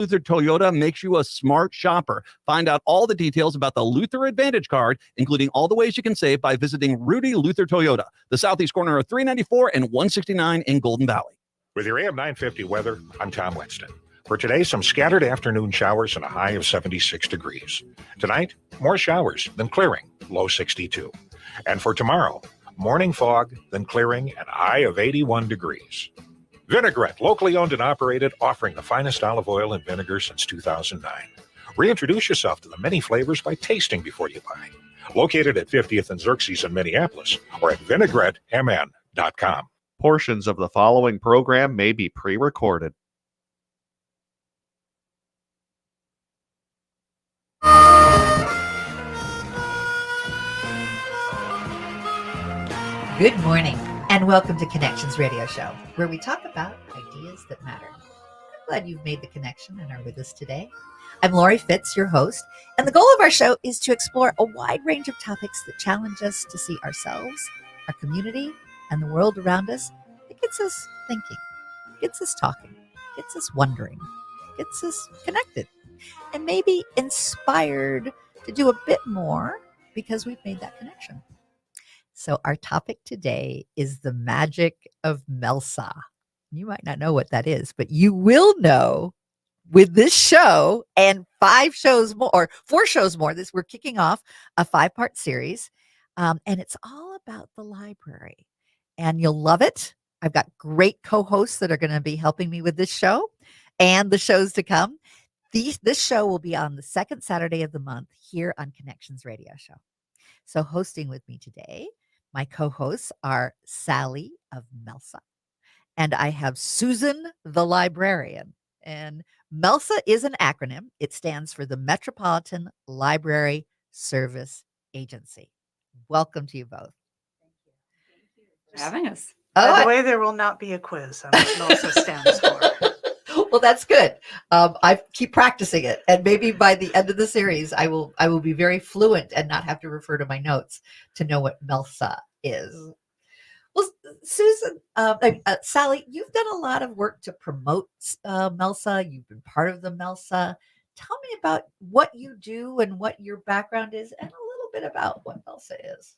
Luther Toyota makes you a smart shopper. Find out all the details about the Luther Advantage Card, including all the ways you can save by visiting Rudy Luther Toyota, the southeast corner of 394 and 169 in Golden Valley. With your AM 950 weather, I'm Tom Winston. For today, some scattered afternoon showers and a high of 76 degrees. Tonight, more showers, then clearing, low 62. And for tomorrow, morning fog, then clearing, and high of 81 degrees. Vinaigrette, locally owned and operated, offering the finest olive oil and vinegar since 2009. Reintroduce yourself to the many flavors by tasting before you buy. Located at 50th and Xerxes in Minneapolis, or at vinaigrettemn.com. Portions of the following program may be pre-recorded. Good morning, and welcome to Connections Radio Show, where we talk about ideas that matter. I'm glad you've made the connection and are with us today. I'm Lori Fitz, your host, and the goal of our show is to explore a wide range of topics that challenge us to see ourselves, our community, and the world around us. It gets us thinking, gets us talking, gets us wondering, gets us connected, and maybe inspired to do a bit more because we've made that connection. So our topic today is the magic of MELSA. You might not know what that is, but you will know with this show and 4 shows more. We're kicking off a 5-part series, and it's all about the library. And you'll love it. I've got great co-hosts that are going to be helping me with this show and the shows to come. This show will be on the second Saturday of the month here on Connections Radio Show. So hosting with me today, my co-hosts are Sally of MELSA, and I have Susan the librarian. And MELSA is an acronym. It stands for the Metropolitan Library Service Agency. Welcome to you both. Thank you for having us. By the way, there will not be a quiz on what MELSA stands for. Well, that's good. I keep practicing it, and maybe by the end of the series, I will be very fluent and not have to refer to my notes to know what MELSA is. Well, Susan, Sally, you've done a lot of work to promote MELSA. You've been part of the MELSA. Tell me about what you do and what your background is, and a little bit about what MELSA is.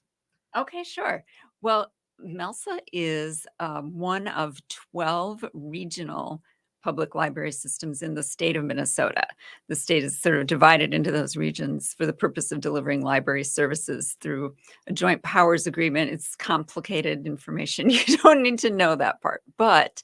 Okay, sure. Well, MELSA is one of 12 regional public library systems in the state of Minnesota. The state is sort of divided into those regions for the purpose of delivering library services through a joint powers agreement. It's complicated information. You don't need to know that part. But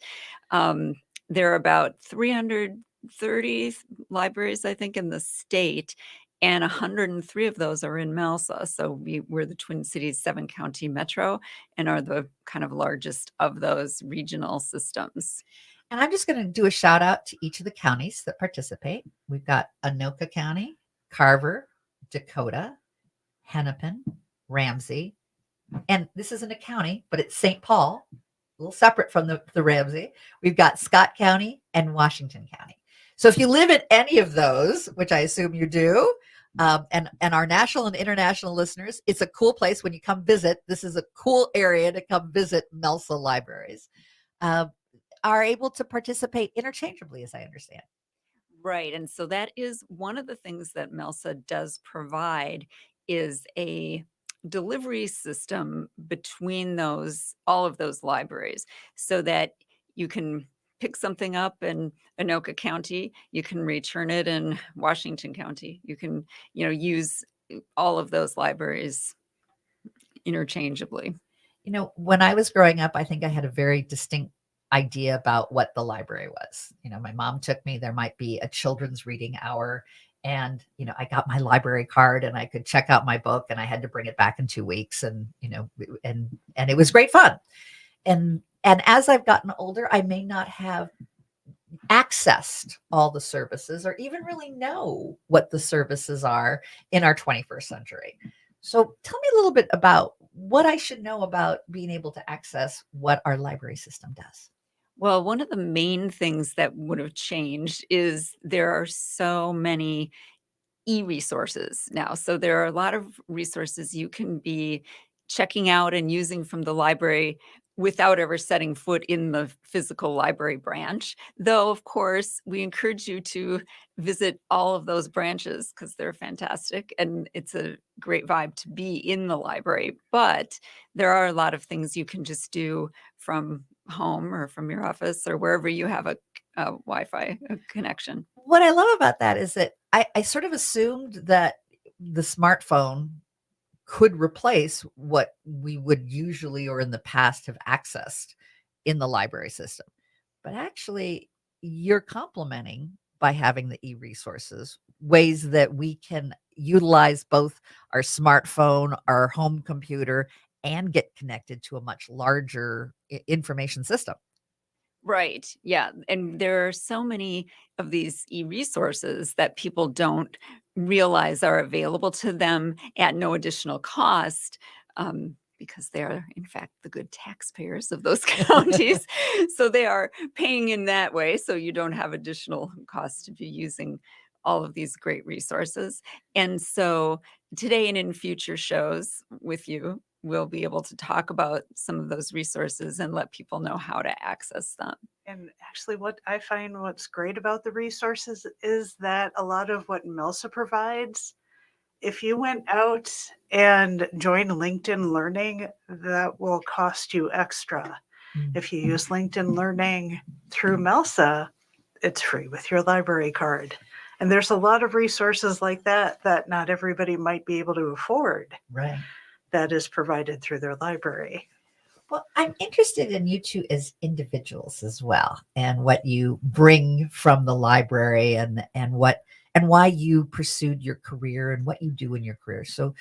there are about 330 libraries, I think, in the state, and 103 of those are in MELSA. So we're the Twin Cities 7-county metro and are the kind of largest of those regional systems. And I'm just going to do a shout out to each of the counties that participate. We've got Anoka County, Carver, Dakota, Hennepin, Ramsey, and this isn't a county, but it's St. Paul, a little separate from the Ramsey. We've got Scott County and Washington County. So if you live in any of those, which I assume you do, and our national and international listeners, it's a cool place when you come visit. This is a cool area to come visit MELSA libraries. Are able to participate interchangeably, as I understand. Right. And so that is one of the things that MELSA does provide is a delivery system between all of those libraries so that you can pick something up in Anoka County, you can return it in Washington County. You can, use all of those libraries interchangeably. When I was growing up, I think I had a very distinct idea about what the library was. My mom took me, there might be a children's reading hour, and I got my library card and I could check out my book, and I had to bring it back in 2 weeks, and it was great fun. And as I've gotten older, I may not have accessed all the services or even really know what the services are in our 21st century. So tell me a little bit about what I should know about being able to access what our library system does. Well, one of the main things that would have changed is there are so many e-resources now. So there are a lot of resources you can be checking out and using from the library without ever setting foot in the physical library branch. Though, of course, we encourage you to visit all of those branches because they're fantastic and it's a great vibe to be in the library. But there are a lot of things you can just do from home or from your office or wherever you have a Wi-Fi connection. What I love about that is that I sort of assumed that the smartphone could replace what we would usually or in the past have accessed in the library system. But actually, you're complementing by having the e-resources, ways that we can utilize both our smartphone, our home computer, and get connected to a much larger information system. Right. Yeah. And there are so many of these e-resources that people don't realize are available to them at no additional cost, because they are, in fact, the good taxpayers of those counties. So they are paying in that way. So you don't have additional costs to be using all of these great resources. And so today and in future shows with you, we'll be able to talk about some of those resources and let people know how to access them. And actually, what I find what's great about the resources is that a lot of what MELSA provides, if you went out and joined LinkedIn Learning, that will cost you extra. If you use LinkedIn Learning through MELSA, it's free with your library card. And there's a lot of resources like that that not everybody might be able to afford. Right. That is provided through their library. Well, I'm interested in you two as individuals as well, and what you bring from the library, and why you pursued your career and what you do in your career. So,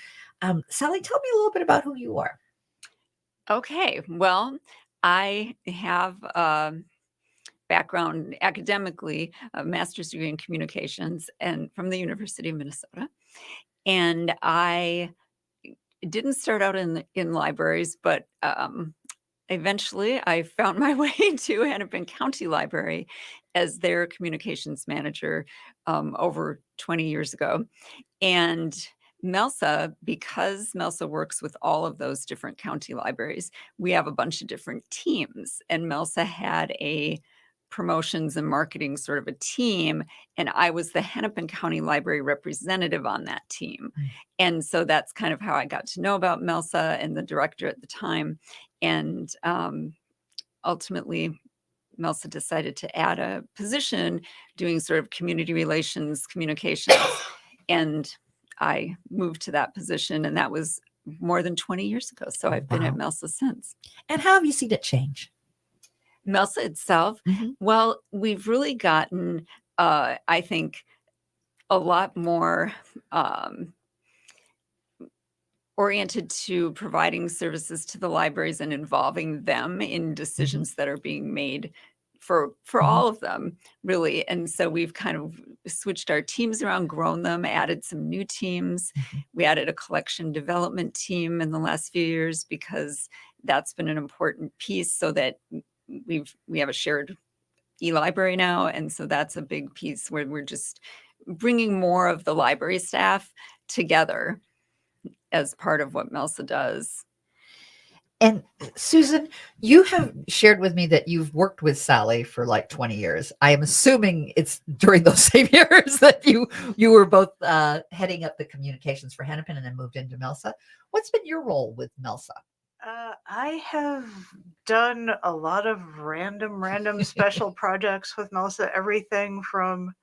Sally, tell me a little bit about who you are. Okay. Well, I have a background academically, a master's degree in communications and from the University of Minnesota. And I didn't start out in libraries, but eventually I found my way to Hennepin County Library as their communications manager over 20 years ago. And MELSA, because MELSA works with all of those different county libraries, we have a bunch of different teams. And MELSA had a promotions and marketing sort of a team, and I was the Hennepin County Library representative on that team. And so that's kind of how I got to know about MELSA and the director at the time. And ultimately, MELSA decided to add a position doing sort of community relations, communications, and I moved to that position, and that was more than 20 years ago. So I've been at MELSA since. And how have you seen it change? MELSA itself, well, we've really gotten, I think, a lot more oriented to providing services to the libraries and involving them in decisions that are being made for all of them, really. And so we've kind of switched our teams around, grown them, added some new teams. We added a collection development team in the last few years because that's been an important piece, so that we have a shared e-library now. And so that's a big piece where we're just bringing more of the library staff together as part of what MELSA does. And Susan, you have shared with me that you've worked with Sally for like 20 years. I am assuming it's during those same years that you were both heading up the communications for Hennepin and then moved into MELSA. What's been your role with MELSA? I have done a lot of random special projects with MELSA, everything from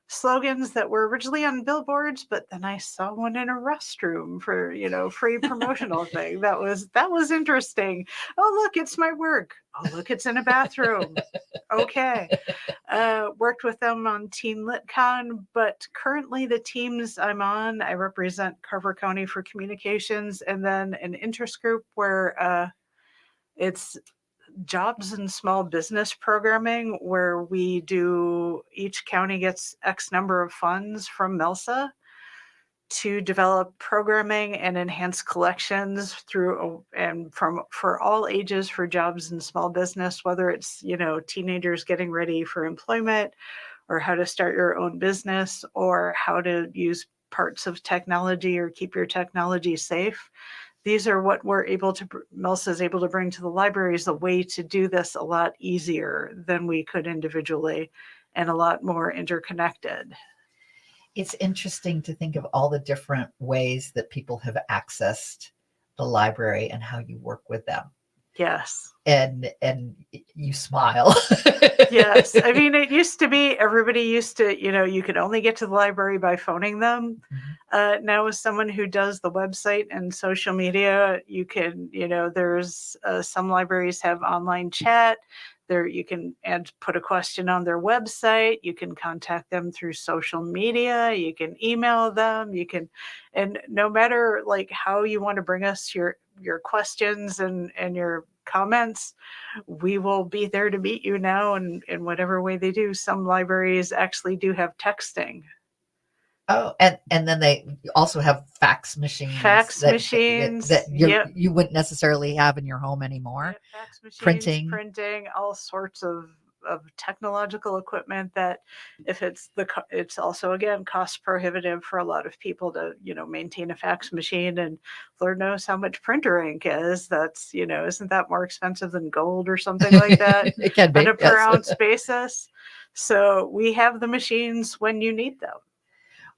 slogans that were originally on billboards, but then I saw one in a restroom for, free promotional thing. That was interesting. Oh, look, it's my work. Oh, look, it's in a bathroom. Okay. Worked with them on Teen LitCon, but currently the teams I'm on, I represent Carver County for communications, and then an interest group where it's jobs and small business programming, where each county gets X number of funds from MELSA to develop programming and enhance collections for all ages for jobs and small business, whether it's, teenagers getting ready for employment, or how to start your own business, or how to use parts of technology or keep your technology safe. these are what we're able to, MELSA is able to bring to the libraries, a way to do this a lot easier than we could individually and a lot more interconnected. It's interesting to think of all the different ways that people have accessed the library and how you work with them. Yes. And you smile. Yes. I mean, it used to be, everybody used to, you could only get to the library by phoning them. Mhm. Now, as someone who does the website and social media, you can, there's some libraries have online chat. There, you can put a question on their website. You can contact them through social media. You can email them. And no matter like how you want to bring us your questions and your comments, we will be there to meet you now in whatever way they do. Some libraries actually do have texting. Oh, and then they also have fax machines. That you wouldn't necessarily have in your home anymore. Yeah, fax machines, Printing, all sorts of technological equipment that if it's also again cost prohibitive for a lot of people to maintain a fax machine, and Lord knows how much printer ink is. That's isn't that more expensive than gold or something like that? It can be on a per yes. ounce basis. So we have the machines when you need them.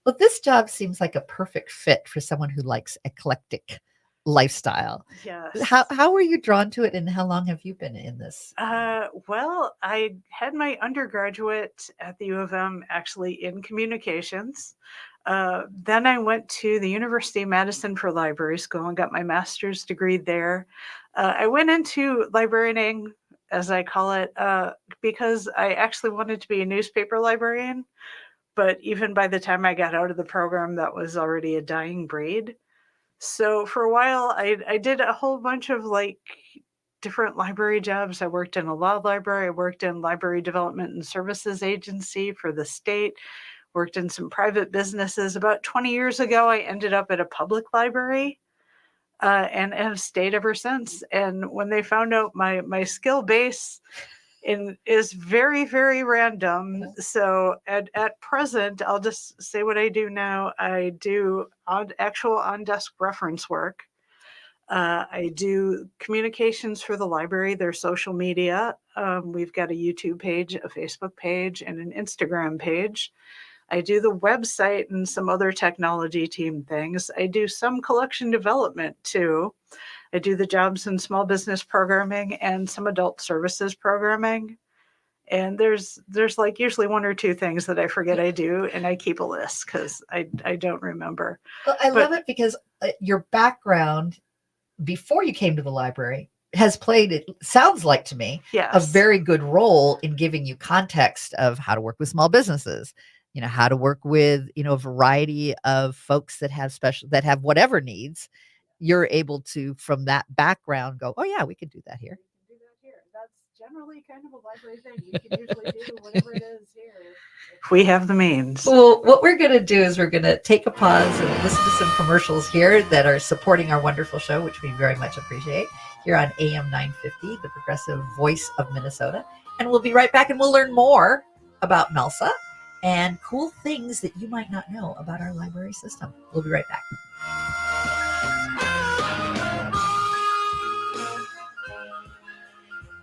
Well, this job seems like a perfect fit for someone who likes eclectic lifestyle. Yes. How were you drawn to it, and how long have you been in this? Well, I had my undergraduate at the U of M actually in communications. Then I went to the University of Madison for library school and got my master's degree there. I went into librarianing, as I call it, because I actually wanted to be a newspaper librarian. But even by the time I got out of the program, that was already a dying breed. So for a while, I did a whole bunch of different library jobs. I worked in a law library. I worked in library development and services agency for the state, worked in some private businesses. About 20 years ago, I ended up at a public library and have stayed ever since. And when they found out my skill base is very, very random. So at present, I'll just say what I do now. I do actual on-desk reference work. I do communications for the library, their social media. We've got a YouTube page, a Facebook page, and an Instagram page. I do the website and some other technology team things. I do some collection development too. I do the jobs and small business programming and some adult services programming. And there's usually one or two things that I forget I do, and I keep a list because I don't remember. Well, I love it because your background before you came to the library has played, it sounds like to me, yes, a very good role in giving you context of how to work with small businesses, how to work with, a variety of folks that have whatever needs. You're able to, from that background, go, oh yeah, we could do that here. That's generally kind of a library thing. You can usually do whatever it is here. We have the means. Well, what we're going to do is we're going to take a pause and listen to some commercials here that are supporting our wonderful show, which we very much appreciate, here on AM 950, the progressive voice of Minnesota. And we'll be right back, and we'll learn more about MELSA and cool things that you might not know about our library system. We'll be right back.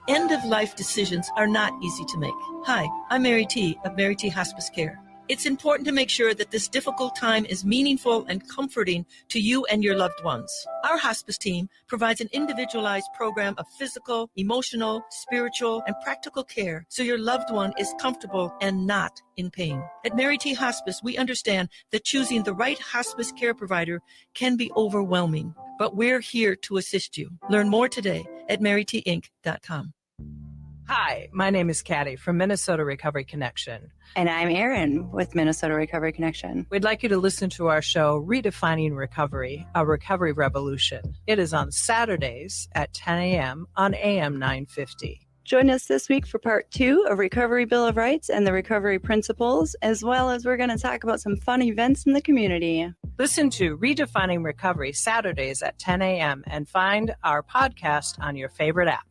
End-of-life decisions are not easy to make. Hi, I'm Mary T. of Mary T. Hospice Care. It's important to make sure that this difficult time is meaningful and comforting to you and your loved ones. Our hospice team provides an individualized program of physical, emotional, spiritual, and practical care so your loved one is comfortable and not in pain. At Mary T. Hospice, we understand that choosing the right hospice care provider can be overwhelming, but we're here to assist you. Learn more today at marytinc.com. Hi, my name is Kathy from Minnesota Recovery Connection. And I'm Erin with Minnesota Recovery Connection. We'd like you to listen to our show, Redefining Recovery, a Recovery Revolution. It is on Saturdays at 10 a.m. on AM 950. Join us this week for part 2 of Recovery Bill of Rights and the Recovery Principles, as well as we're going to talk about some fun events in the community. Listen to Redefining Recovery Saturdays at 10 a.m. and find our podcast on your favorite app.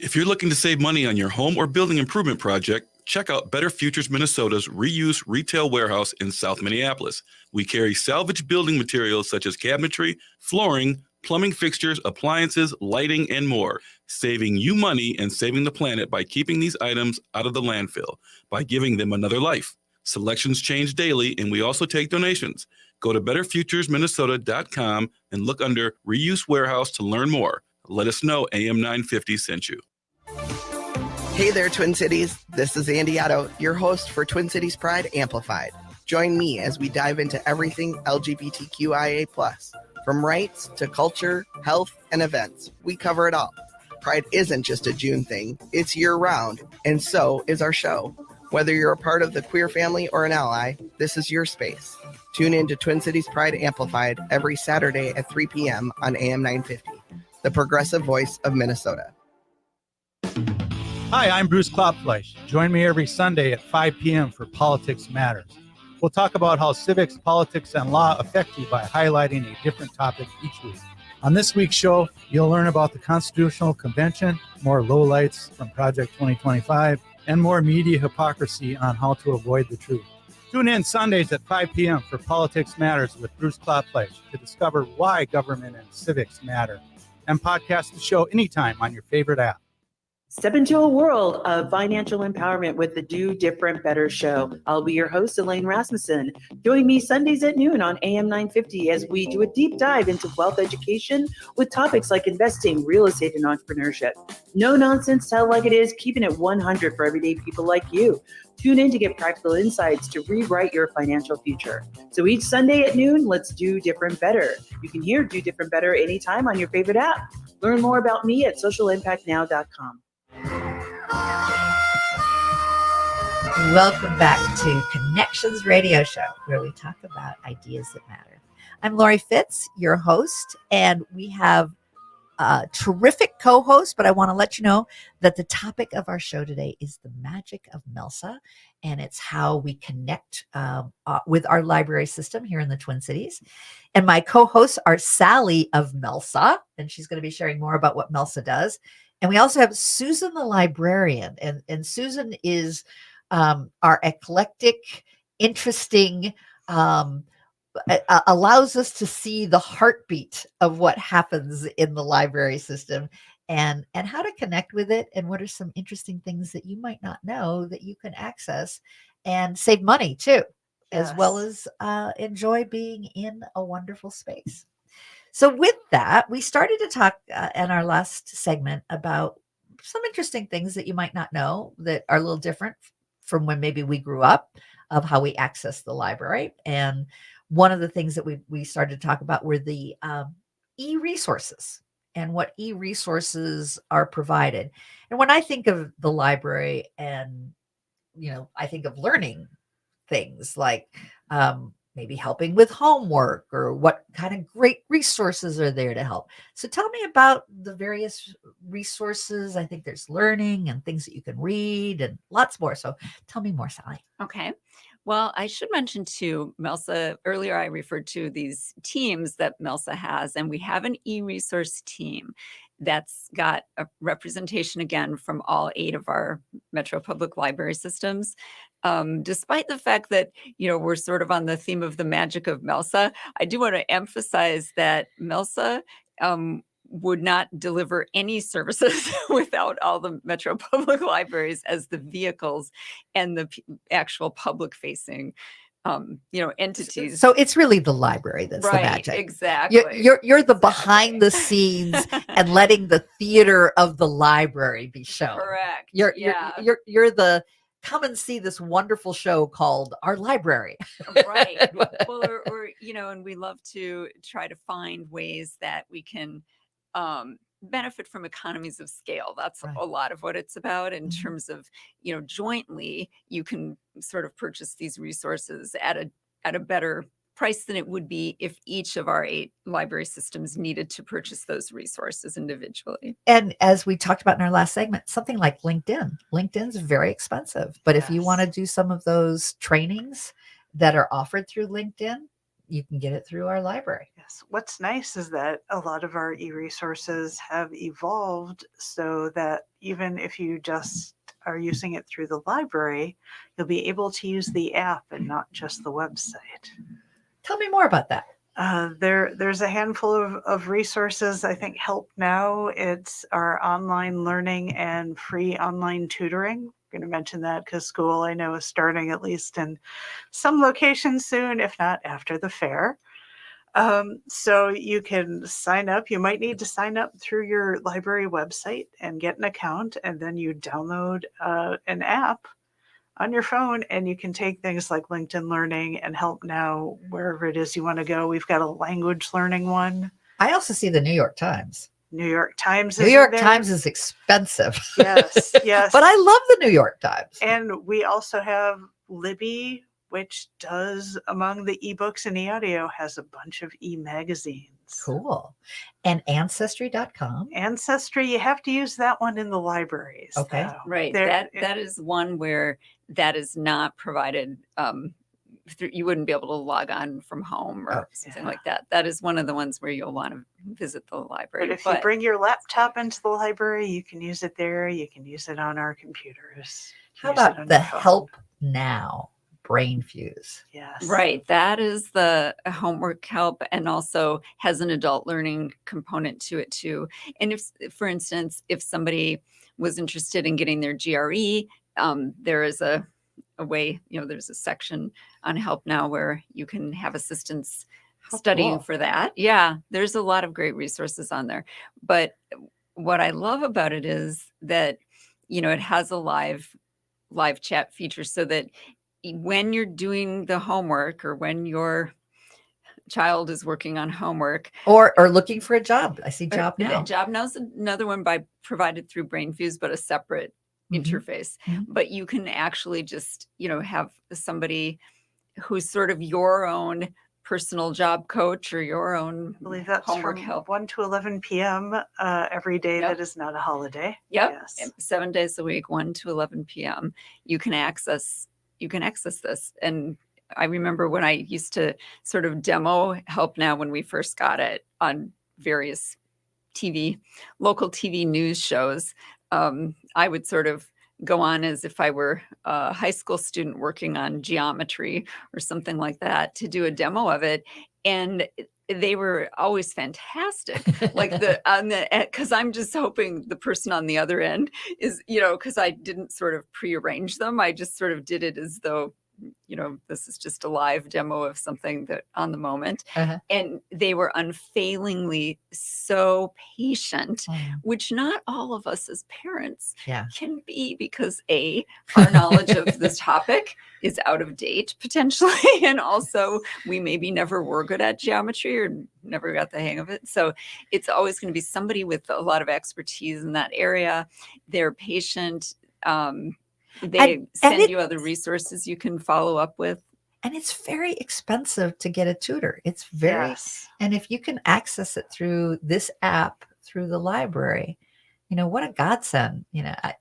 If you're looking to save money on your home or building improvement project, check out Better Futures Minnesota's reuse retail warehouse in South Minneapolis. We carry salvage building materials such as cabinetry, flooring, plumbing fixtures, appliances, lighting, and more, saving you money and saving the planet by keeping these items out of the landfill, by giving them another life. Selections change daily, and we also take donations. Go to betterfuturesminnesota.com and look under Reuse Warehouse to learn more. Let us know AM 950 sent you. Hey there, Twin Cities. This is Andy Otto, your host for Twin Cities Pride Amplified. Join me as we dive into everything LGBTQIA+. From rights to culture, health, and events, we cover it all. Pride isn't just a June thing, it's year-round, and so is our show. Whether you're a part of the queer family or an ally, this is your space. Tune in to Twin Cities Pride Amplified every Saturday at 3 p.m. on AM 950, the progressive voice of Minnesota. Hi, I'm Bruce Klopfleisch. Join me every Sunday at 5 p.m. for Politics Matters. We'll talk about how civics, politics, and law affect you by highlighting a different topic each week. On this week's show, you'll learn about the Constitutional Convention, more lowlights from Project 2025, and more media hypocrisy on how to avoid the truth. Tune in Sundays at 5 p.m. for Politics Matters with Bruce Klopfleisch to discover why government and civics matter. And podcast the show anytime on your favorite app. Step into a world of financial empowerment with the Do Different Better show. I'll be your host, Elaine Rasmussen. Join me Sundays at noon on AM 950 as we do a deep dive into wealth education with topics like investing, real estate, and entrepreneurship. No nonsense, tell it like it is, keeping it 100 for everyday people like you. Tune in to get practical insights to rewrite your financial future. So each Sunday at noon, let's do different better. You can hear Do Different Better anytime on your favorite app. Learn more about me at socialimpactnow.com. Welcome back to Connections Radio Show, where we talk about ideas that matter. I'm Lori Fitz, your host, and we have a terrific co-host, but I want to let you know that the topic of our show today is the magic of MELSA, and it's how we connect with our library system here in the Twin Cities. And my co-hosts are Sally of MELSA, and she's going to be sharing more about what MELSA does. And we also have Susan the librarian, and Susan is our eclectic, interesting, allows us to see the heartbeat of what happens in the library system and how to connect with it, and what are some interesting things that you might not know that you can access and save money too, as well as enjoy being in a wonderful space. So with that, we started to talk in our last segment about some interesting things that you might not know that are a little different from when maybe we grew up, of how we access the library. And one of the things that we started to talk about were the e-resources and what e-resources are provided. And when I think of the library, and I think of learning things like maybe helping with homework, or what kind of great resources are there to help. So tell me about the various resources. I think there's learning and things that you can read and lots more. So tell me more, Sally. Okay. Well, I should mention too, MELSA, earlier I referred to these teams that MELSA has, and we have an e-resource team that's got a representation again from all 8 of our Metro Public Library systems. Despite the fact that, we're sort of on the theme of the magic of MELSA, I do want to emphasize that MELSA would not deliver any services without all the Metro Public Libraries as the vehicles and the actual public-facing entities. So it's really the library that's the magic. Exactly. You're the behind the scenes and letting the theater of the library be shown. Correct. You're the come and see this wonderful show called Our Library. Right. Well, or and we love to try to find ways that we can benefit from economies of scale. That's a lot of what it's about in terms of, jointly you can sort of purchase these resources at a better price than it would be if each of our 8 library systems needed to purchase those resources individually. And as we talked about in our last segment, something like LinkedIn's very expensive. But if you want to do some of those trainings that are offered through LinkedIn, you can get it through our library. Yes. What's nice is that a lot of our e-resources have evolved so that even if you just are using it through the library, you'll be able to use the app and not just the website. Tell me more about that. There's a handful of resources. I think Help Now, it's our online learning and free online tutoring. I'm going to mention that because school, I know, is starting at least in some locations soon, if not after the fair. So you can sign up. You might need to sign up through your library website and get an account, and then you download an app on your phone, and you can take things like LinkedIn Learning and Help Now wherever it is you want to go. We've got a language learning one. I also see the New York Times. New York Times. New York Times is expensive. Yes, yes. But I love the New York Times. And we also have Libby, which does, among the ebooks and e-audio, has a bunch of e-magazines. Cool. And Ancestry.com. Ancestry, you have to use that one in the libraries. Okay. though. Right. There- That is one where that is not provided. You wouldn't be able to log on from home or something like that. That is one of the ones where you'll want to visit the library. But if you bring your laptop into the library, you can use it there. You can use it on our computers. How Use it about on the your phone. Help Now Brain Fuse? Yes. Right. That is the homework help and also has an adult learning component to it too. And if, for instance, if somebody was interested in getting their GRE, there is a way, there's a section on Help Now where you can have assistance studying cool. for that. Yeah, there's a lot of great resources on there. But what I love about it is that, it has a live chat feature so that when you're doing the homework or when your child is working on homework Or looking for a job. I see Job Now. Job Now's another one provided through BrainFuse, but a separate interface. But you can actually just, have somebody who's sort of your own personal job coach or your own I believe that's homework from help. 1 to 11 p.m. Every day that is not a holiday. Yep. Yes. 7 days a week, 1 to 11 p.m. You can access this. And I remember when I used to sort of demo Help Now when we first got it on various local TV news shows. I would sort of go on as if I were a high school student working on geometry or something like that to do a demo of it. And they were always fantastic. Like because I'm just hoping the person on the other end is, because I didn't sort of prearrange them. I just sort of did it as though, this is just a live demo of something that on the moment. And they were unfailingly so patient, which not all of us as parents can be because our knowledge of this topic is out of date potentially. And also we maybe never were good at geometry or never got the hang of it. So it's always going to be somebody with a lot of expertise in that area. They're patient. They send you other resources you can follow up with. And it's very expensive to get a tutor. It's very, and if you can access it through this app, through the library, what a godsend.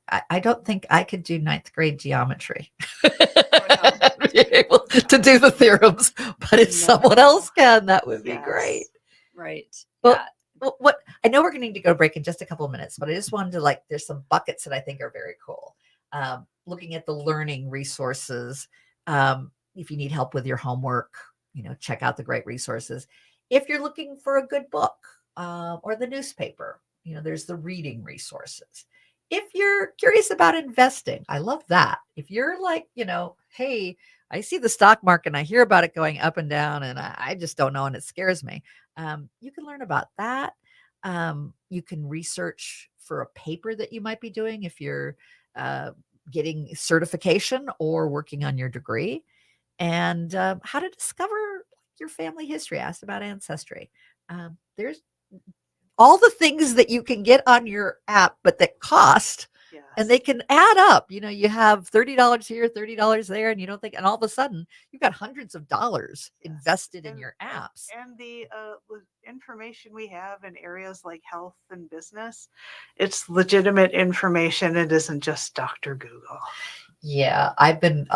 I don't think I could do 9th grade geometry. Be able to do the theorems, but if someone else can, that would be great. Right. Well, what I know we're going to need to go to break in just a couple of minutes, but I just wanted to there's some buckets that I think are very cool. Looking at the learning resources. If you need help with your homework, check out the great resources. If you're looking for a good book or the newspaper, there's the reading resources. If you're curious about investing, I love that. If you're like, hey, I see the stock market and I hear about it going up and down and I just don't know and it scares me. You can learn about that. You can research for a paper that you might be doing if you're getting certification or working on your degree, and how to discover your family history. I asked about Ancestry. There's all the things that you can get on your app, but that cost, and they can add up. You have $30 here, $30 there, and you don't think, and all of a sudden you've got hundreds of dollars invested in your apps. And the information we have in areas like health and business, it's legitimate information. It isn't just Dr. Google. Yeah, I've been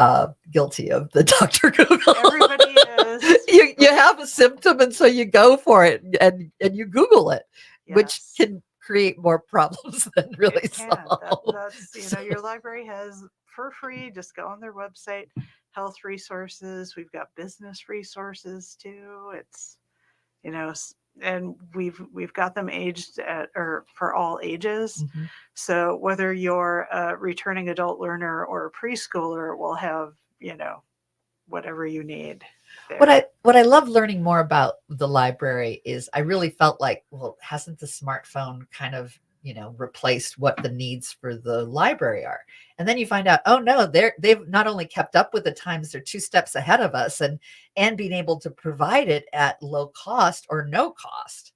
guilty of the Dr. Google. Everybody is. You have a symptom, and so you go for it, and you Google it, which can create more problems than really It can. solve. That's your library has for free. Just go on their website, health resources. We've got business resources too. It's and we've got them aged or for all ages. Mhm. So whether you're a returning adult learner or a preschooler, we'll have whatever you need there. What I love learning more about the library is I really felt like, well, hasn't the smartphone kind of replaced what the needs for the library are? And then you find out, oh no, they've not only kept up with the times, they're 2 steps ahead of us, and being able to provide it at low cost or no cost.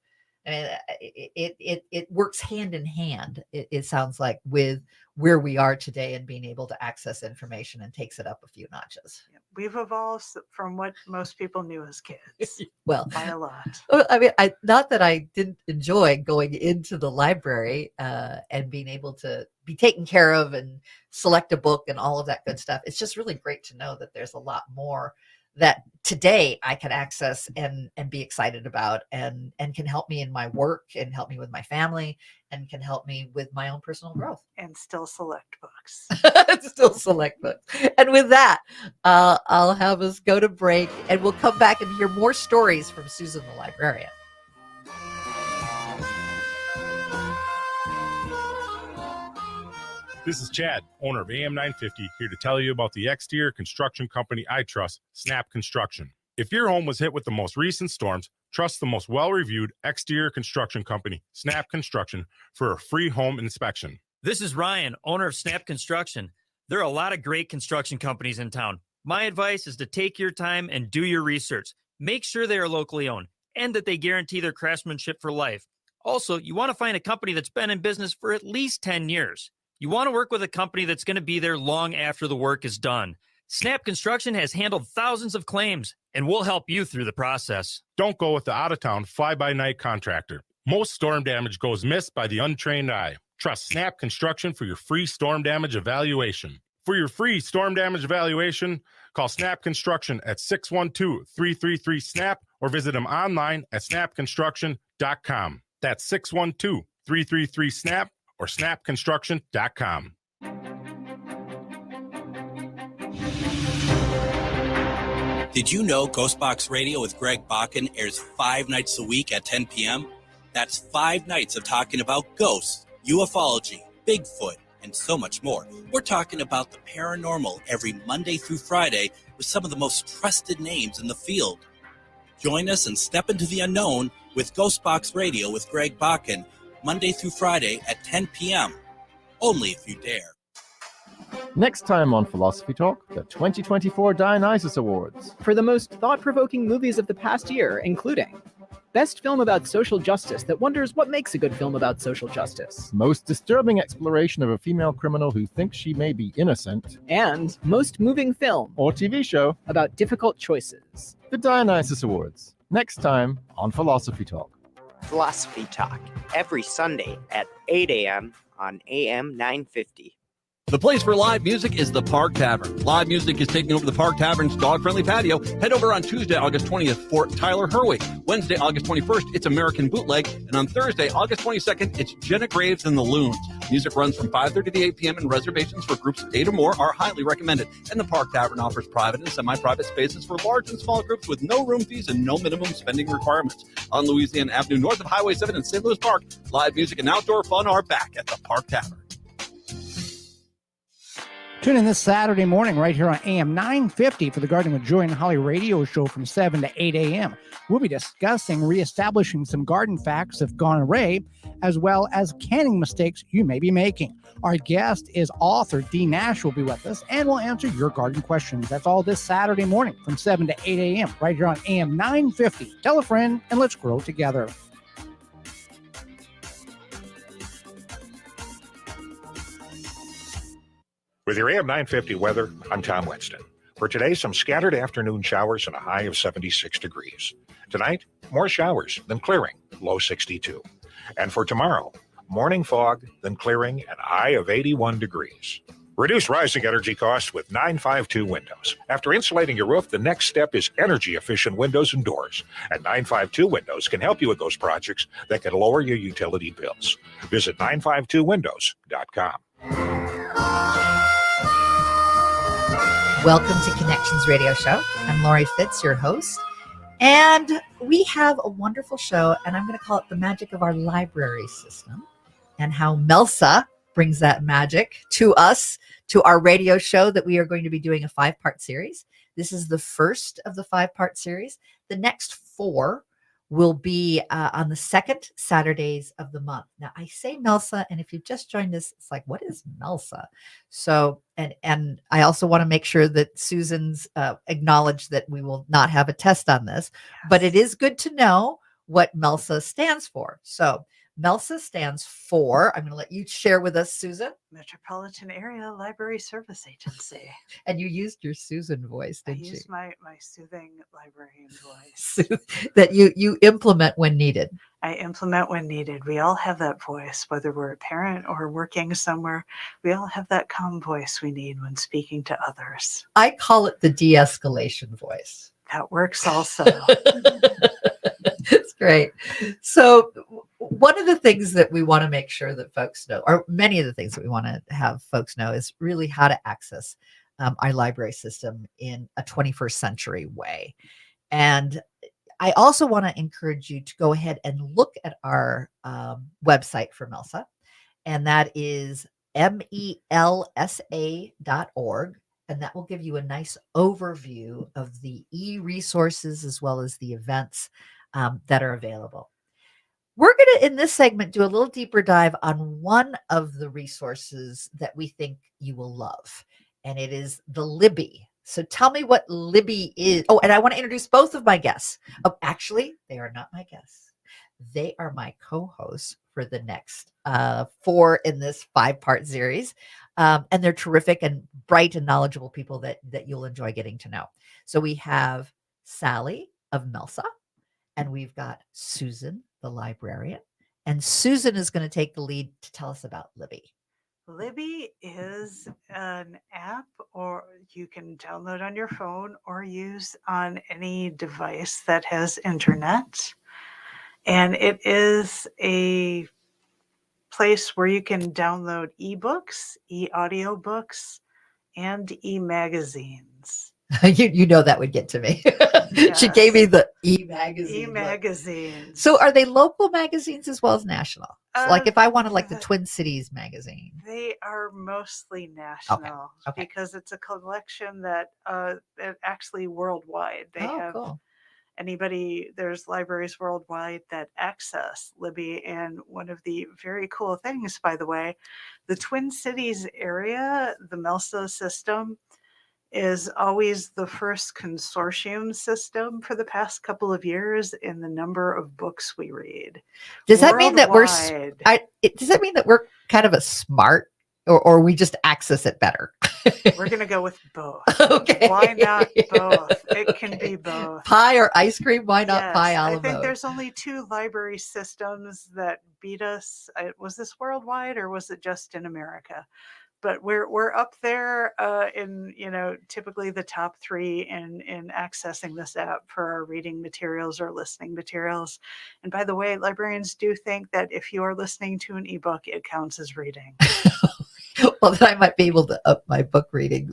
And it works hand in hand. It sounds like with where we are today and being able to access information, and takes it up a few notches. We've evolved from what most people knew as kids. Well, by a lot. I mean, not that I didn't enjoy going into the library and being able to be taken care of and select a book and all of that good stuff. It's just really great to know that there's a lot more that today I can access and be excited about, and can help me in my work, and help me with my family, and can help me with my own personal growth. And still select books. Still select books. And with that, I'll have us go to break, and we'll come back and hear more stories from Susan the librarian. This is Chad, owner of AM 950, here to tell you about the exterior construction company I trust, Snap Construction. If your home was hit with the most recent storms, trust the most well-reviewed exterior construction company, Snap Construction, for a free home inspection. This is Ryan, owner of Snap Construction. There are a lot of great construction companies in town. My advice is to take your time and do your research. Make sure they are locally owned and that they guarantee their craftsmanship for life. Also, you want to find a company that's been in business for at least 10 years. You want to work with a company that's going to be there long after the work is done. Snap Construction has handled thousands of claims, and we'll help you through the process. Don't go with the out-of-town fly-by-night contractor. Most storm damage goes missed by the untrained eye. Trust Snap Construction for your free storm damage evaluation. For your free storm damage evaluation, call Snap Construction at 612-333-SNAP or visit them online at snapconstruction.com. That's 612-333-SNAP or snapconstruction.com. Did you know Ghostbox Radio with Greg Bakken airs 5 nights a week at 10 p.m.? That's 5 nights of talking about ghosts, ufology, Bigfoot, and so much more. We're talking about the paranormal every Monday through Friday with some of the most trusted names in the field. Join us and step into the unknown with Ghostbox Radio with Greg Bakken, Monday through Friday at 10 p.m. Only if you dare. Next time on Philosophy Talk, the 2024 Dionysus Awards. For the most thought-provoking movies of the past year, including Best Film About Social Justice that wonders what makes a good film about social justice. Most disturbing exploration of a female criminal who thinks she may be innocent. And Most Moving Film or TV show about difficult choices. The Dionysus Awards. Next time on Philosophy Talk. Philosophy Talk, every Sunday at 8 a.m. on AM 950. The place for live music is the Park Tavern. Live music is taking over the Park Tavern's dog-friendly patio. Head over on Tuesday, August 20th for Tyler Herwig. Wednesday, August 21st, it's American Bootleg. And on Thursday, August 22nd, it's Jenna Graves and the Loons. Music runs from 5:30 to 8 p.m. and reservations for groups of 8 or more are highly recommended. And the Park Tavern offers private and semi-private spaces for large and small groups with no room fees and no minimum spending requirements. On Louisiana Avenue, north of Highway 7 in St. Louis Park, live music and outdoor fun are back at the Park Tavern. Tune in this Saturday morning right here on AM 950 for the Gardening with Joy and Holly radio show from 7 to 8 a.m. We'll be discussing reestablishing some garden facts of gonorrhea, as well as canning mistakes you may be making. Our guest is author Dee Nash will be with us, and we'll answer your garden questions. That's all this Saturday morning from 7 to 8 a.m. right here on AM 950. Tell a friend, and let's grow together. With your AM 950 weather, I'm Tom Winston. For today, some scattered afternoon showers and a high of 76 degrees. Tonight, more showers, then clearing, low 62. And for tomorrow, morning fog, then clearing, and high of 81 degrees. Reduce rising energy costs with 952 Windows. After insulating your roof, the next step is energy-efficient windows and doors. And 952 Windows can help you with those projects that can lower your utility bills. Visit 952windows.com. Welcome to Connections Radio Show. I'm Lori Fitz, your host. And we have a wonderful show, and I'm going to call it The Magic of Our Library System, and how MELSA brings that magic to us, to our radio show that we are going to be doing a 5-part series. This is the first of the 5-part series. The next 4 will be on the second Saturdays of the month. Now, I say MELSA, and if you've just joined us, it's like, what is MELSA? So, and I also want to make sure that Susan's acknowledged that we will not have a test on this, but it is good to know what MELSA stands for. So MELSA stands for, I'm going to let you share with us, Susan. Metropolitan Area Library Service Agency. And you used your Susan voice, I didn't you? used my soothing librarian voice. That you implement when needed. I implement when needed. We all have that voice, whether we're a parent or working somewhere. We all have that calm voice we need when speaking to others. I call it the de-escalation voice. That works also. It's great. So one of the things that we want to make sure that folks know, or many of the things that we want to have folks know, is really how to access our library system in a 21st century way. And I also want to encourage you to go ahead and look at our website for MELSA, and that is melsa.org. And that will give you a nice overview of the e-resources as well as the events that are available. We're going to, in this segment, do a little deeper dive on one of the resources that we think you will love, and it is the Libby. So tell me what Libby is. Oh, and I want to introduce both of my guests. Oh, actually, they are not my guests. They are my co-hosts for the next 4 in this 5-part series. And they're terrific and bright and knowledgeable people that you'll enjoy getting to know. So we have Sally of MELSA, and we've got Susan, the librarian. And Susan is going to take the lead to tell us about Libby. Libby is an app, or you can download on your phone or use on any device that has internet. And it is a place where you can download ebooks, e-audiobooks, and e-magazines. you know that would get to me. Yes. She gave me the e-magazine. E-magazines. So are they local magazines as well as national? So like if I wanted like the Twin Cities magazine. They are mostly national because it's a collection that actually worldwide. They have cool. There's libraries worldwide that access Libby. And one of the very cool things, by the way, the Twin Cities area, the MELSA system, is always the first consortium system for the past couple of years in the number of books we read. Does that mean that Worldwide. does that mean that we're kind of a smart, or we just access it better? We're going to go with both. Okay. Why not both? It can be both. Pie or ice cream? Why not Yes, pie? I Olive think oil? there's only 2 library systems that beat us. Was this worldwide or was it just in America? But we're up there in typically the top 3 in accessing this app for our reading materials or listening materials. And by the way, librarians do think that if you are listening to an ebook, it counts as reading. Well, then I might be able to up my book reading.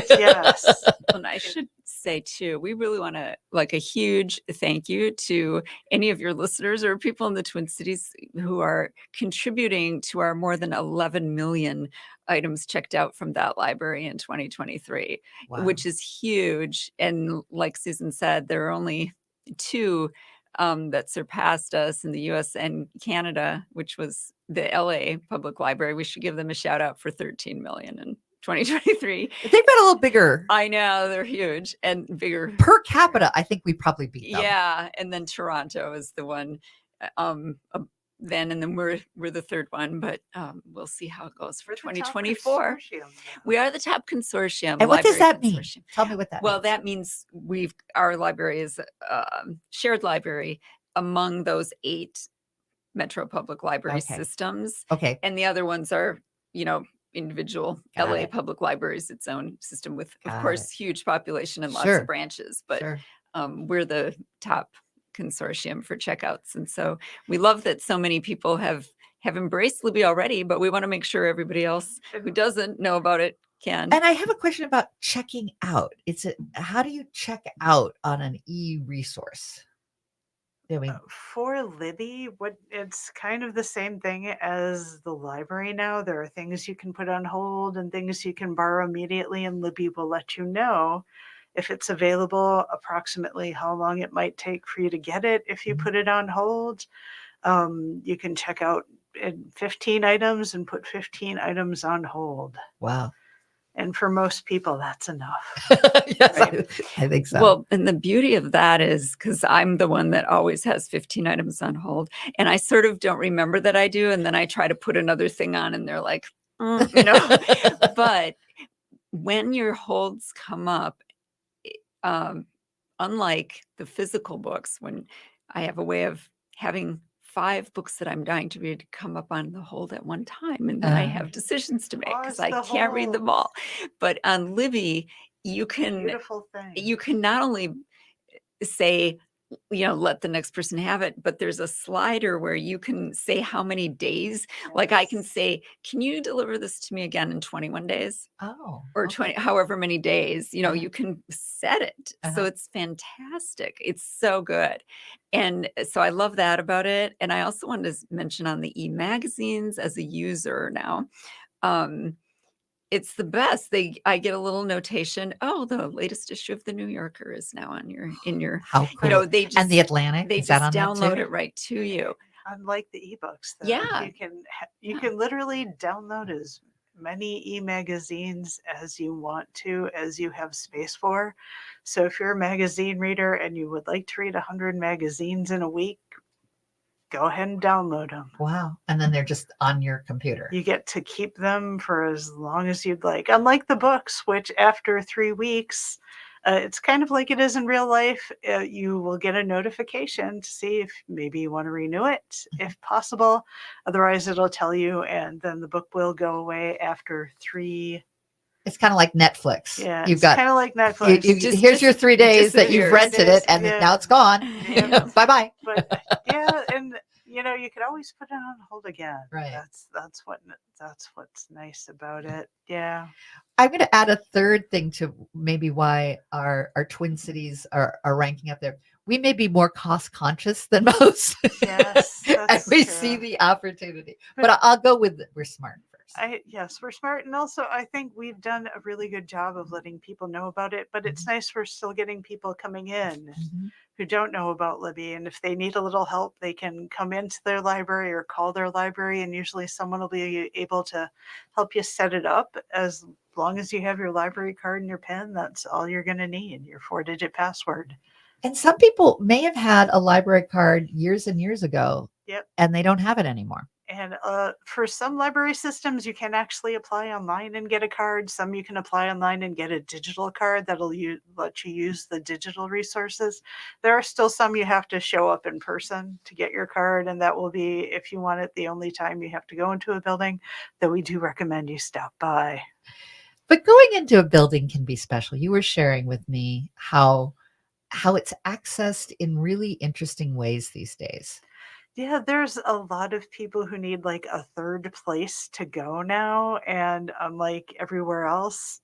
Yes. And I should say too, we really want to a huge thank you to any of your listeners or people in the Twin Cities who are contributing to our more than 11 million items checked out from that library in 2023, which is huge. And like Susan said, there are only 2 that surpassed us in the US and Canada, which was the LA Public Library. We should give them a shout out for 13 million in 2023. They've got a little bigger. I know, they're huge and bigger. Per capita, I think we probably beat them. Yeah, and then Toronto is the one and then we're the 3rd one, but we'll see how it goes for 2024. We are the top consortium. And what does library that mean? consortium. Tell me what that Well, means. that means our library is shared library among those 8 Metro Public Library Okay. systems. Okay. And the other ones are, individual Got LA it. Public Library is its own system with, of Got course, it. huge population and lots Sure. of branches. But Sure. we're the top consortium for checkouts, and so we love that so many people have embraced Libby already. But we want to make sure everybody else who doesn't know about it can. And I have a question about checking out. How do you check out on an e-resource? I mean, For Libby, it's kind of the same thing as the library now. There are things you can put on hold and things you can borrow immediately, and Libby will let you know if it's available, approximately how long it might take for you to get it if you put it on hold. You can check out in 15 items and put 15 items on hold. wow. And for most people, that's enough. Yes, I think so. Well, and the beauty of that is because I'm the one that always has 15 items on hold, and I sort of don't remember that I do, and then I try to put another thing on, and they're like, you know. But when your holds come up, unlike the physical books, when I have a way of having 5 books that I'm dying to read to come up on the hold at one time, and then I have decisions to make because I can't read them all. But on Libby, you can Beautiful thing. you can not only say, let the next person have it, but there's a slider where you can say how many days. Like I can say, can you deliver this to me again in 21 days? Oh, or 20, however many days, Uh-huh. you can set it. Uh-huh. So it's fantastic. It's so good. And so I love that about it. And I also wanted to mention on the e-magazines as a user now, it's the best. I get a little notation. Oh, the latest issue of the New Yorker is now on in your, How cool. they just, And the Atlantic, they is that just on that download too? it right to you. Unlike the ebooks, though, Yeah. you can literally download as many e-magazines as you want to, as you have space for. So if you're a magazine reader and you would like to read 100 magazines in a week, go ahead and download them. Wow. And then they're just on your computer. You get to keep them for as long as you'd like. Unlike the books, which after 3 weeks, it's kind of like it is in real life. You will get a notification to see if maybe you want to renew it, if possible. Otherwise, it'll tell you, and then the book will go away after 3. It's kind of like Netflix. Yeah, You've it's got kind of like Netflix. here's your 3 days that you've rented it, and Yeah. now it's gone. Yeah. Bye bye. But yeah, and you could always put it on hold again. Right. That's what's nice about it. Yeah. I'm going to add a third thing to maybe why our Twin Cities are ranking up there. We may be more cost conscious than most. Yes, and that's we true. see the opportunity. But I'll go with we're smart first. Yes, we're smart, and also I think we've done a really good job of letting people know about it. But it's nice we're still getting people coming in who don't know about Libby, and if they need a little help, they can come into their library or call their library, and usually someone will be able to help you set it up. As long as you have your library card and your pen, that's all you're going to need, your 4-digit password. And some people may have had a library card years and years ago. Yep. And they don't have it anymore. And for some library systems, you can actually apply online and get a card. Some you can apply online and get a digital card that'll let you use the digital resources. There are still some you have to show up in person to get your card, and that will be, if you want it, the only time you have to go into a building, though we do recommend you stop by. But going into a building can be special. You were sharing with me how it's accessed in really interesting ways these days. Yeah, there's a lot of people who need like a third place to go now. And unlike everywhere else,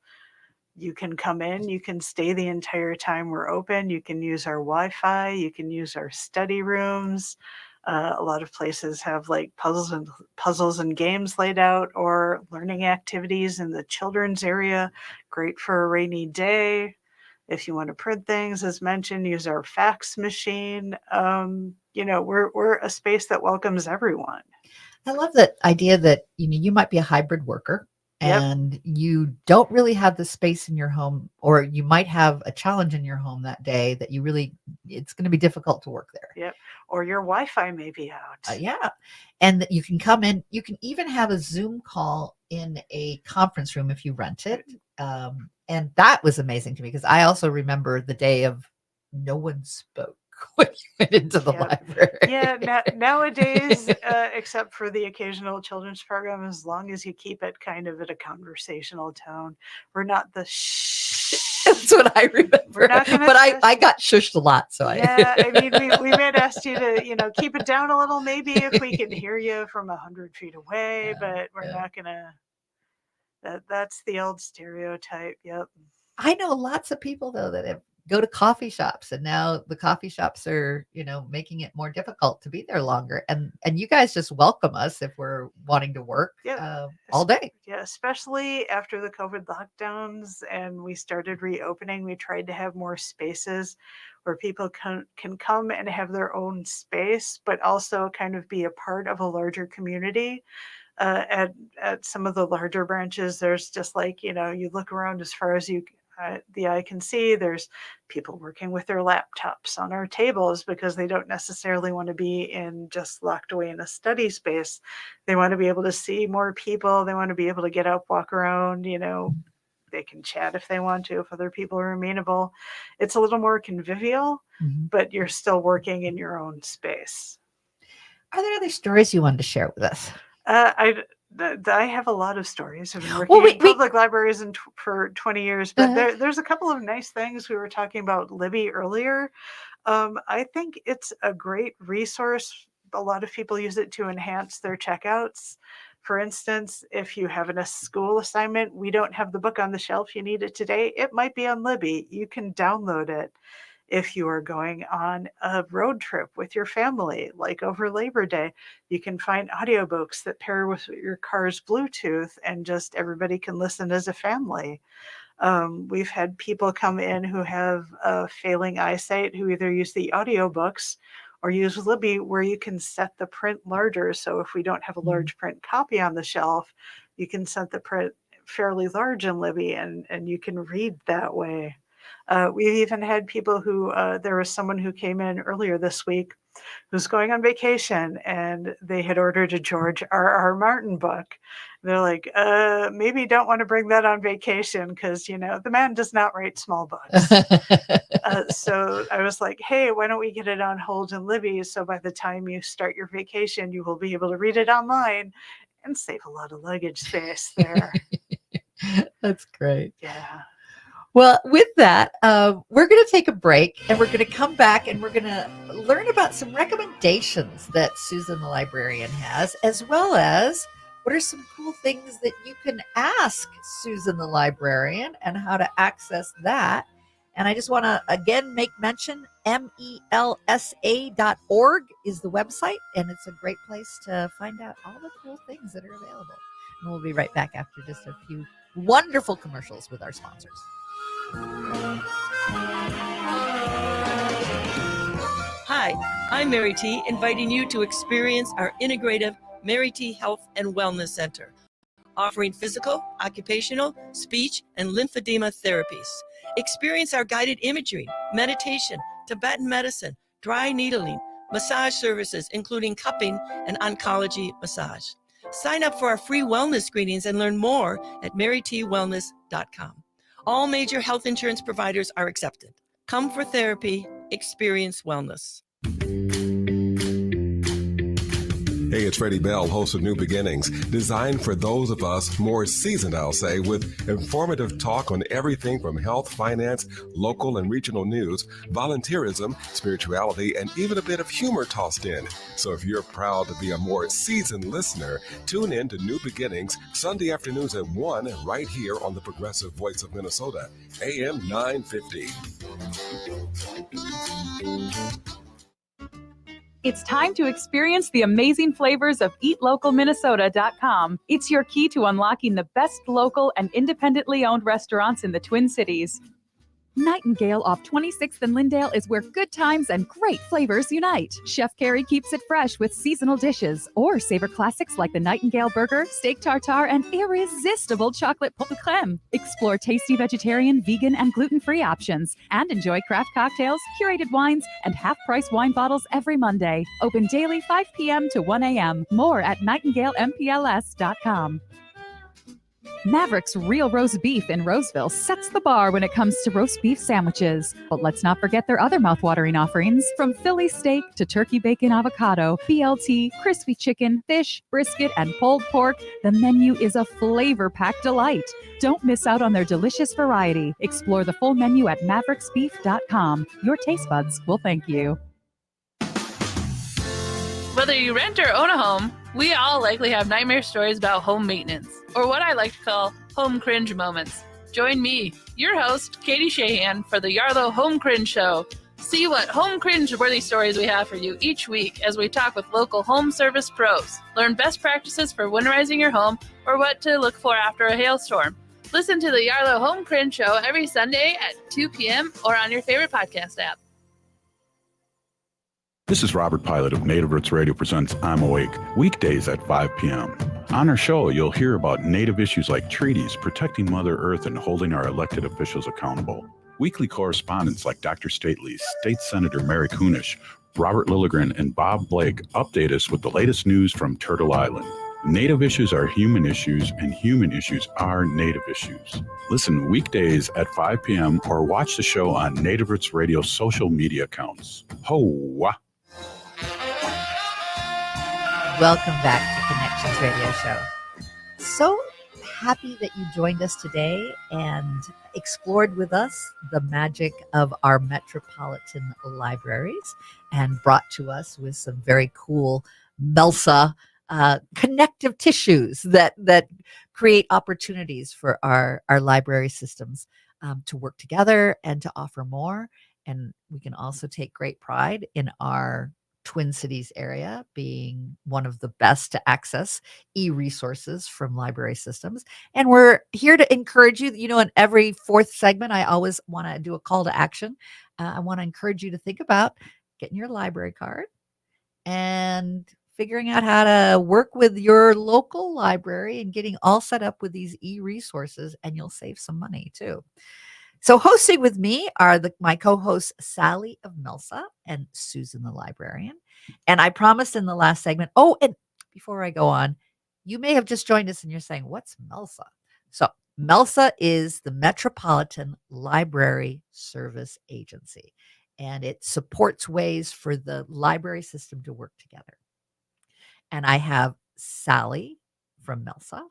you can come in, you can stay the entire time we're open. You can use our Wi-Fi, you can use our study rooms. A lot of places have like puzzles and games laid out, or learning activities in the children's area. Great for a rainy day. If you want to print things, as mentioned, use our fax machine. We're a space that welcomes everyone. I love that idea that you might be a hybrid worker and you don't really have the space in your home, or you might have a challenge in your home that day that it's going to be difficult to work there. Yep. Or your Wi-Fi may be out. Yeah. And that you can come in, you can even have a Zoom call in a conference room if you rent it. And that was amazing to me, because I also remember the day of no one spoke. when you went into the library. Yeah, nowadays, except for the occasional children's program, as long as you keep it kind of at a conversational tone, we're not the That's what I remember. not gonna But I got shushed a lot, so Yeah, I mean, we may have asked you to, keep it down a little, maybe if we can hear you from 100 feet away, but we're not gonna. That's the old stereotype. Yep. I know lots of people though that go to coffee shops, and now the coffee shops are, making it more difficult to be there longer. And you guys just welcome us if we're wanting to work all day. Yeah, especially after the COVID lockdowns and we started reopening, we tried to have more spaces where people can come and have their own space, but also kind of be a part of a larger community. At some of the larger branches, there's just you look around as far as the eye can see, there's people working with their laptops on our tables because they don't necessarily want to be just locked away in a study space. They want to be able to see more people. They want to be able to get up, walk around, they can chat if they want to, if other people are amenable. It's a little more convivial, but you're still working in your own space. Are there other stories you wanted to share with us? I have a lot of stories. I've been working in public libraries for 20 years, but there's a couple of nice things. We were talking about Libby earlier. I think it's a great resource. A lot of people use it to enhance their checkouts. For instance, if you have a school assignment, we don't have the book on the shelf, you need it today, it might be on Libby. You can download it. If you are going on a road trip with your family, like over Labor Day, you can find audiobooks that pair with your car's Bluetooth and just everybody can listen as a family. We've had people come in who have failing eyesight who either use the audiobooks or use Libby, where you can set the print larger. So if we don't have a large print copy on the shelf, you can set the print fairly large in Libby and you can read that way. We've even had people who, there was someone who came in earlier this week who's going on vacation and they had ordered a George R.R. Martin book. They're like, maybe don't want to bring that on vacation because, the man does not write small books. So I was like, hey, why don't we get it on hold in Libby? So by the time you start your vacation, you will be able to read it online and save a lot of luggage space there. That's great. Yeah. Well, with that, we're going to take a break and we're going to come back and we're going to learn about some recommendations that Susan the librarian has, as well as what are some cool things that you can ask Susan the librarian and how to access that. And I just want to again make mention, melsa.org is the website, and it's a great place to find out all the cool things that are available. And we'll be right back after just a few wonderful commercials with our sponsors. Hi, I'm Mary T, inviting you to experience our integrative Mary T Health and Wellness Center, offering physical, occupational, speech, and lymphedema therapies. Experience our guided imagery, meditation, Tibetan medicine, dry needling, massage services, including cupping and oncology massage. Sign up for our free wellness screenings and learn more at marytwellness.com. All major health insurance providers are accepted. Come for therapy, experience wellness. Hey, it's Freddie Bell, host of New Beginnings, designed for those of us more seasoned, I'll say, with informative talk on everything from health, finance, local and regional news, volunteerism, spirituality, and even a bit of humor tossed in. So if you're proud to be a more seasoned listener, tune in to New Beginnings Sunday afternoons at 1 right here on the Progressive Voice of Minnesota, AM 950. It's time to experience the amazing flavors of eatlocalminnesota.com. It's your key to unlocking the best local and independently owned restaurants in the Twin Cities. Nightingale off 26th and Lindale is where good times and great flavors unite. Chef Carrie keeps it fresh with seasonal dishes, or savor classics like the Nightingale Burger, steak tartare, and irresistible chocolate pot de crème. Explore tasty vegetarian, vegan, and gluten-free options, and enjoy craft cocktails, curated wines, and half-price wine bottles every Monday. Open daily 5 p.m. to 1 a.m. More at nightingalempls.com. Maverick's Real Roast Beef in Roseville sets the bar when it comes to roast beef sandwiches. But let's not forget their other mouthwatering offerings. From Philly steak to turkey bacon avocado, BLT, crispy chicken, fish, brisket, and pulled pork, the menu is a flavor-packed delight. Don't miss out on their delicious variety. Explore the full menu at mavericksbeef.com. Your taste buds will thank you. Whether you rent or own a home, we all likely have nightmare stories about home maintenance, or what I like to call home cringe moments. Join me, your host, Katie Shahan, for the Yarlow Home Cringe Show. See what home cringe-worthy stories we have for you each week as we talk with local home service pros. Learn best practices for winterizing your home or what to look for after a hailstorm. Listen to the Yarlow Home Cringe Show every Sunday at 2 p.m. or on your favorite podcast app. This is Robert Pilot of Native Roots Radio presents I'm Awake, weekdays at 5 p.m. On our show, you'll hear about Native issues like treaties, protecting Mother Earth, and holding our elected officials accountable. Weekly correspondents like Dr. Stately, State Senator Mary Kunesh, Robert Lilligren, and Bob Blake update us with the latest news from Turtle Island. Native issues are human issues, and human issues are Native issues. Listen weekdays at 5 p.m. or watch the show on Native Roots Radio social media accounts. Ho-wah! Welcome back to Connections Radio Show. So happy that you joined us today and explored with us the magic of our metropolitan libraries and brought to us with some very cool MELSA connective tissues that create opportunities for our library systems to work together and to offer more. And we can also take great pride in our Twin Cities area being one of the best to access e-resources from library systems. And we're here to encourage you. You know, in every fourth segment, I always want to do a call to action. I want to encourage you to think about getting your library card and figuring out how to work with your local library and getting all set up with these e-resources, and you'll save some money too. So hosting with me are my co-hosts, Sally of MELSA and Susan the librarian. And I promised in the last segment, and before I go on, you may have just joined us and you're saying, what's MELSA? So MELSA is the Metropolitan Library Service Agency, and it supports ways for the library system to work together. And I have Sally from MELSA,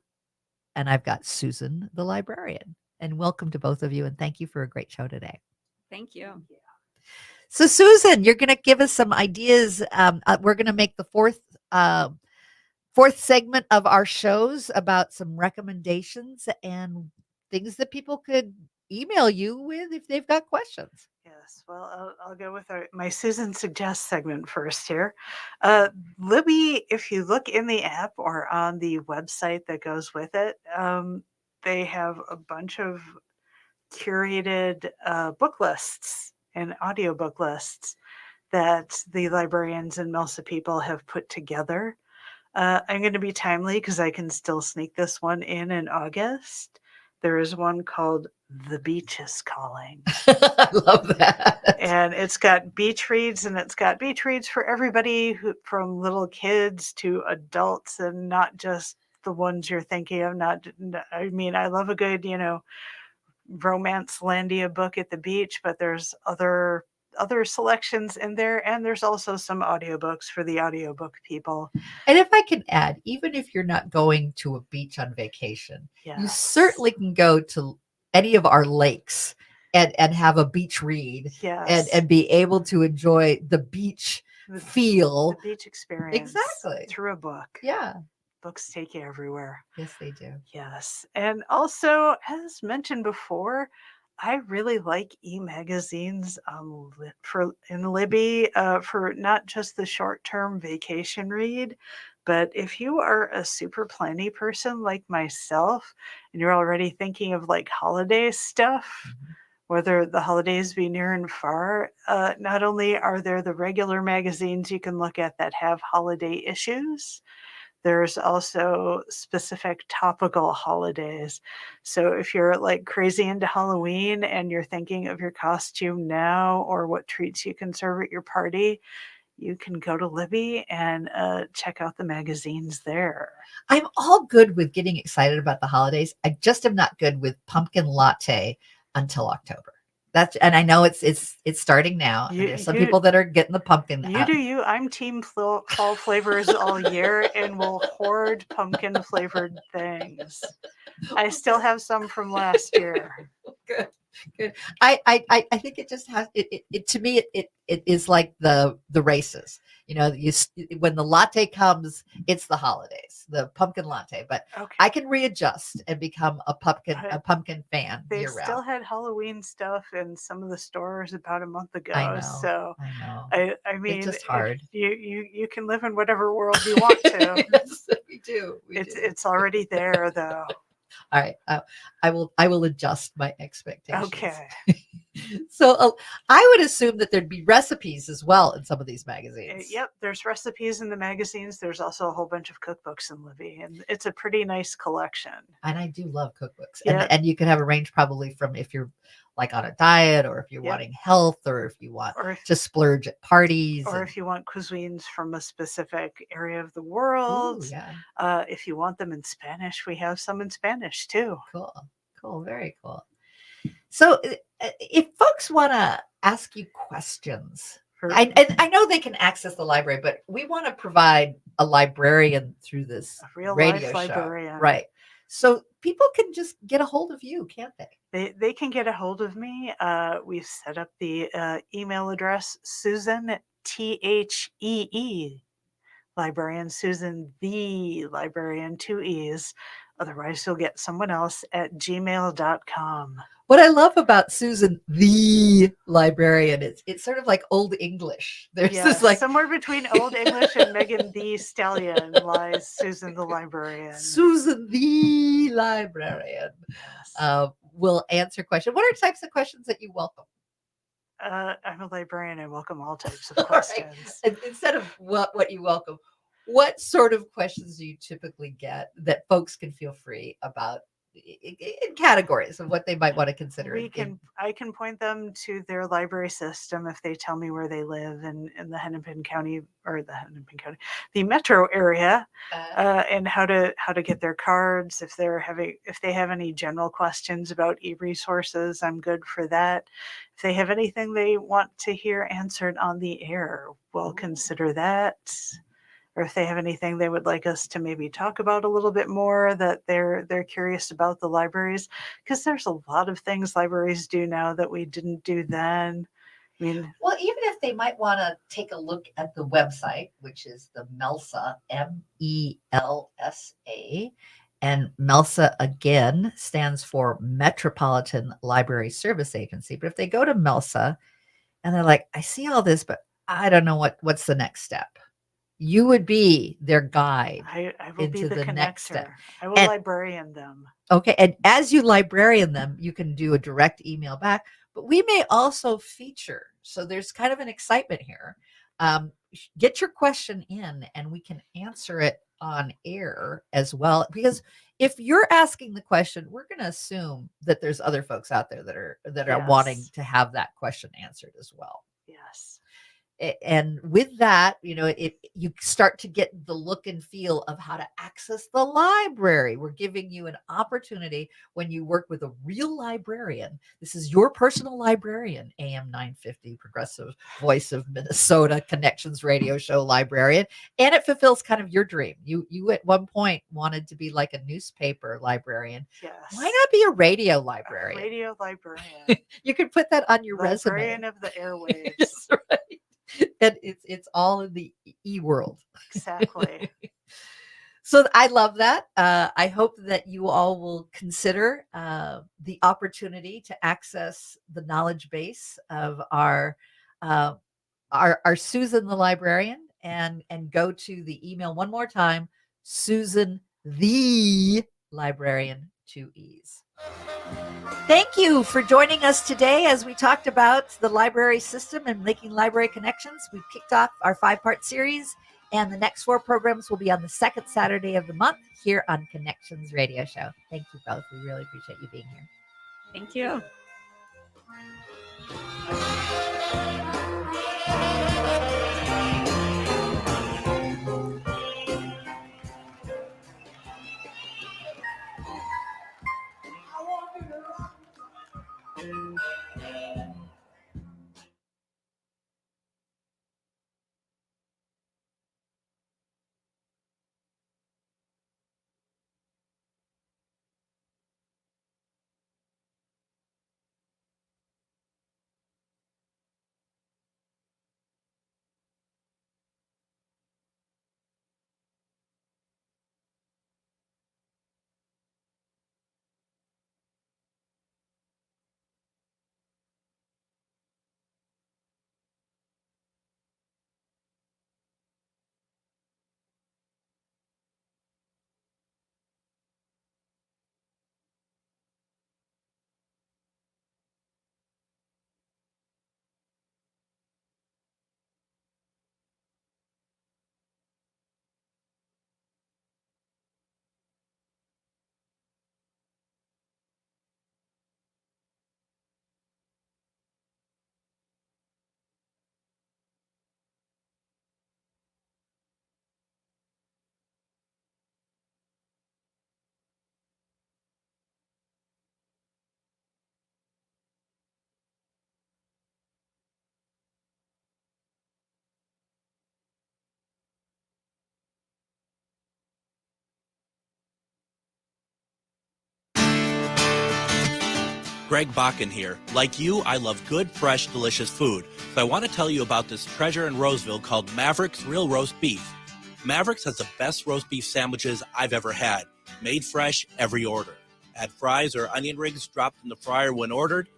and I've got Susan the librarian. And welcome to both of you, and thank you for a great show today. Thank you. So, Susan, you're going to give us some ideas. We're going to make the fourth segment of our shows about some recommendations and things that people could email you with if they've got questions. Yes, well, I'll go with my Susan Suggests segment first here. Libby, if you look in the app or on the website that goes with it, they have a bunch of curated book lists and audiobook lists that the librarians and MELSA people have put together. I'm going to be timely because I can still sneak this one in August. There is one called The Beach is Calling. I love that. And it's got beach reads, and it's got beach reads for everybody from little kids to adults, and not just the ones you're thinking of. I love a good, romance landia book at the beach, but there's other selections in there, and there's also some audiobooks for the audiobook people. And if I can add, even if you're not going to a beach on vacation, you certainly can go to any of our lakes and have a beach read and be able to enjoy the beach feel. The beach experience. Exactly. Through a book. Yeah. Books take you everywhere. Yes, they do. Yes. And also, as mentioned before, I really like e-magazines in Libby for not just the short-term vacation read, but if you are a super planny person like myself and you're already thinking of like holiday stuff, whether the holidays be near and far, not only are there the regular magazines you can look at that have holiday issues, there's also specific topical holidays. So if you're like crazy into Halloween and you're thinking of your costume now or what treats you can serve at your party, you can go to Libby and check out the magazines there. I'm all good with getting excited about the holidays. I just am not good with pumpkin latte until October. And I know it's starting now. And there's some people that are getting the pumpkin. You do you. I'm team fall flavors all year and will hoard pumpkin flavored things. I still have some from last year. Good. I think it just has it to me it is like the races. You know, when the latte comes, it's the holidays, the pumpkin latte. But I can readjust and become a pumpkin fan They year round. still had Halloween stuff in some of the stores about a month ago. I know, So I mean, It's just hard. You can live in whatever world you want to. We do. It's already there though. All right, I will adjust my expectations. Okay. So I would assume that there'd be recipes as well in some of these magazines. Yep, there's recipes in the magazines. There's also a whole bunch of cookbooks in Libby, and it's a pretty nice collection. And I do love cookbooks. Yeah. And you can have a range probably from if you're like on a diet, or if you're wanting health, or if you want to splurge at parties. Or if you want cuisines from a specific area of the world. Ooh, yeah. If you want them in Spanish, we have some in Spanish too. Cool. Very cool. So if folks want to ask you questions, and I know they can access the library, but we want to provide a librarian through this real radio life show. librarian. Right. So people can just get a hold of you, can't they? They can get a hold of me. We've set up the email address, Susan, THEE, librarian, Susan the librarian, 2 E's. Otherwise, you'll get someone else at gmail.com. What I love about Susan the librarian is it's sort of like Old English. There's this like somewhere between Old English and Megan the Stallion lies Susan the librarian. Susan the librarian will answer questions. What are types of questions that you welcome? I'm a librarian. I welcome all types of questions. And instead of what you welcome, what sort of questions do you typically get that folks can feel free about in categories of what they might want to consider? I can point them to their library system if they tell me where they live in the Hennepin County, the metro area, and how to get their cards. If they have any general questions about e-resources, I'm good for that. If they have anything they want to hear answered on the air, we'll consider that. Or if they have anything they would like us to maybe talk about a little bit more that they're curious about the libraries, because there's a lot of things libraries do now that we didn't do then. I mean, well, even if they might want to take a look at the website, which is the MELSA, MELSA, and MELSA again stands for Metropolitan Library Service Agency. But if they go to MELSA and they're like, I see all this, but I don't know what's the next step. You would be their guide. I will be the next step. I will librarian them. Okay. And as you librarian them, you can do a direct email back, but we may also feature. So there's kind of an excitement here. Get your question in and we can answer it on air as well. Because if you're asking the question, we're going to assume that there's other folks out there that are wanting to have that question answered as well. Yes. And with that, you start to get the look and feel of how to access the library. We're giving you an opportunity when you work with a real librarian. This is your personal librarian, AM 950, Progressive Voice of Minnesota, Connections Radio Show librarian. And it fulfills kind of your dream. You at one point wanted to be like a newspaper librarian. Yes. Why not be a radio librarian? Radio librarian. You could put that on your librarian resume. of the airwaves. That's right. And it's all in the e-world. Exactly. So I love that. I hope that you all will consider the opportunity to access the knowledge base of our Susan the librarian and go to the email one more time, Susan the librarian, 2 E's. Thank you for joining us today as we talked about the library system and making library connections. We've kicked off our 5-part series, and the next 4 programs will be on the second Saturday of the month here on Connections Radio Show. Thank you both. We really appreciate you being here. Thank you. Greg Bakken here. Like you, I love good, fresh, delicious food. So I want to tell you about this treasure in Roseville called Maverick's Real Roast Beef. Maverick's has the best roast beef sandwiches I've ever had. Made fresh every order. Add fries or onion rings dropped in the fryer when ordered,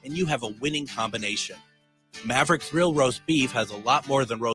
and you have a winning combination. Maverick's Real Roast Beef has a lot more than roast